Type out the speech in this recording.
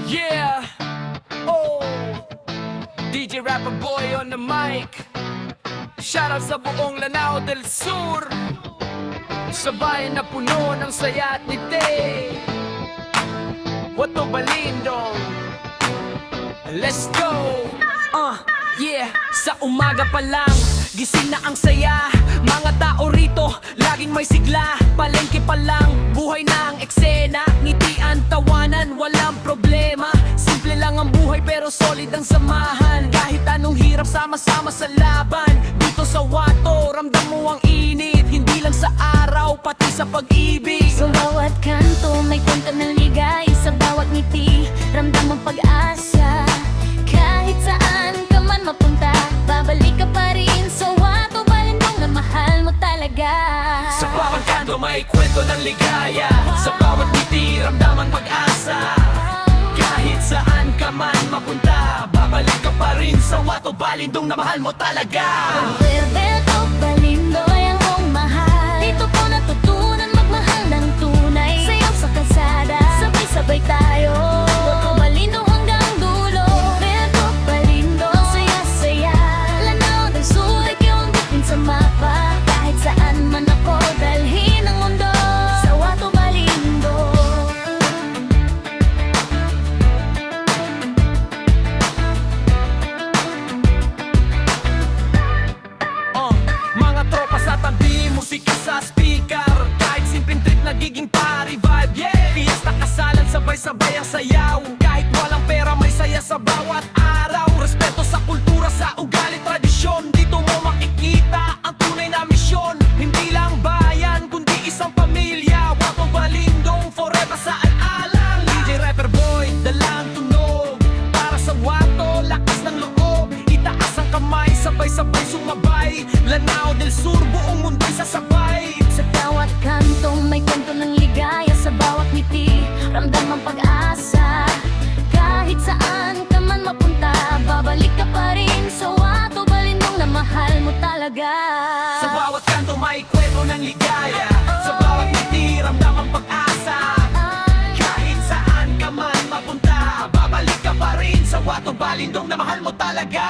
Yeah, oh, DJ Rapper Boy on the mic. Shoutout sa buong Lanao del Sur, sa bayan na puno ng saya at ngiti. Wato Balindong, let's go. Yeah, sa umaga pa lang, gising na ang saya. Mga tao rito, laging may sigla. Palengke pa lang, buhay na ang eksena. Ngitian, tawanan, walang problema. Simple lang ang buhay pero solid ang samahan. Kahit anong hirap, sama-sama sa laban. Dito sa Wato, ramdam mo ang init. Hindi lang sa araw, pati sa pag-ibig. Sa bawat kanto, may kwento ng ligay. Sa bawat ngiti, ramdam ang pag-asa. Kahit saan ka man mapunta, babalik ka pa rin sa Wato Balindong na mahal mo talaga. Sa bawat kanto may kwento ng ligaya. Sa bawat ngiti, ramdam ang pag-asa. Kahit saan ka man mapunta, babalik ka pa rin sa Wato Balindong na mahal mo talaga. Wato Balindong ang mong mahal. Dito ko natutunan magmahal ng tunay. Sayaw sa kalsada, sabay-sabay tayo. Wato Balindong hanggang dulo. Wato Balindong, saya-saya. Lanao del Sur, ikaw ang bitin sa mapa. Kahit saan man ako, dalhin ang mundo sa Wato Balindong. Mga tropa sa tabi, musika sa speaker. Kahit simpleng trip nagiging party vibe, yeah. Fiesta, kasalan, sabay-sabay ang sayaw. Kahit walang pera, may saya sa bawat araw. Respeto sa kultura, sa ugali, tradisyon. Dito mo makikita ang tunay na misyon. Hindi lang bayan, kundi isang pamilya. Wato Balindong, forever sa alaala. DJ Rapper Boy, dalang tunog. Para sa Wato, lakas ng loob. Itaas ang kamay, sabay-sabay sumabay. Lanao del Sur, buong mundo'y sasabay. Sa bawat kantong may kwento ng ligaya. Sa bawat ngiti, ramdam ang pag-asa. Kahit saan ka man mapunta, babalik ka pa rin sa Wato Balindong na mahal mo talaga. Sa bawat kanto may kwento ng ligaya. Sa bawat ngiti, ramdam ang pag-asa. Kahit saan ka man mapunta, babalik ka pa rin sa Wato Balindong na mahal mo talaga.